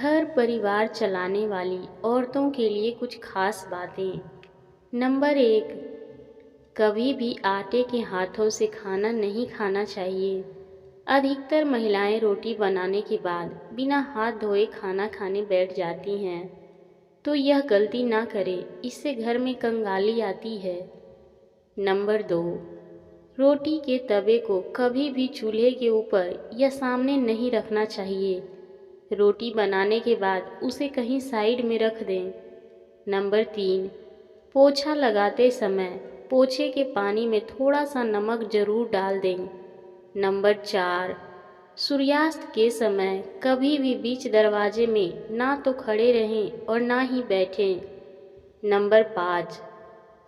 घर परिवार चलाने वाली औरतों के लिए कुछ खास बातें। नंबर 1, कभी भी आटे के हाथों से खाना नहीं खाना चाहिए। अधिकतर महिलाएं रोटी बनाने के बाद बिना हाथ धोए खाना खाने बैठ जाती हैं, तो यह गलती ना करें, इससे घर में कंगाली आती है। नंबर 2, रोटी के तवे को कभी भी चूल्हे के ऊपर या सामने नहीं रखना चाहिए। रोटी बनाने के बाद उसे कहीं साइड में रख दें। नंबर 3, पोछा लगाते समय पोछे के पानी में थोड़ा सा नमक जरूर डाल दें। नंबर 4, सूर्यास्त के समय कभी भी बीच दरवाजे में ना तो खड़े रहें और ना ही बैठें। नंबर 5,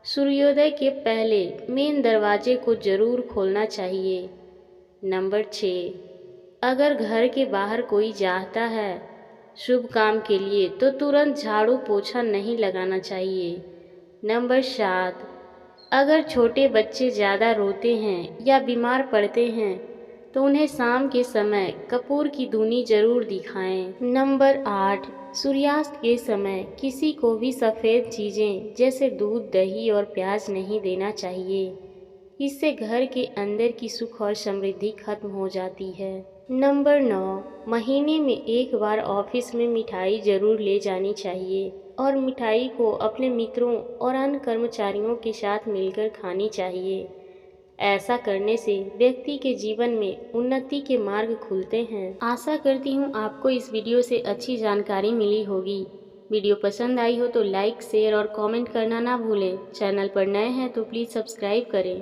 सूर्योदय के पहले मेन दरवाजे को जरूर खोलना चाहिए। नंबर 6, अगर घर के बाहर कोई जाता है शुभ काम के लिए तो तुरंत झाड़ू पोछा नहीं लगाना चाहिए। नंबर 7, अगर छोटे बच्चे ज़्यादा रोते हैं या बीमार पड़ते हैं तो उन्हें शाम के समय कपूर की धूनी जरूर दिखाएं। नंबर 8, सूर्यास्त के समय किसी को भी सफ़ेद चीज़ें जैसे दूध, दही और प्याज नहीं देना चाहिए। इससे घर के अंदर की सुख और समृद्धि खत्म हो जाती है। नंबर 9, महीने में एक बार ऑफिस में मिठाई जरूर ले जानी चाहिए और मिठाई को अपने मित्रों और अन्य कर्मचारियों के साथ मिलकर खानी चाहिए। ऐसा करने से व्यक्ति के जीवन में उन्नति के मार्ग खुलते हैं। आशा करती हूँ आपको इस वीडियो से अच्छी जानकारी मिली होगी। वीडियो पसंद आई हो तो लाइक, शेयर और कमेंट करना ना भूलें। चैनल पर नए हैं तो प्लीज़ सब्सक्राइब करें।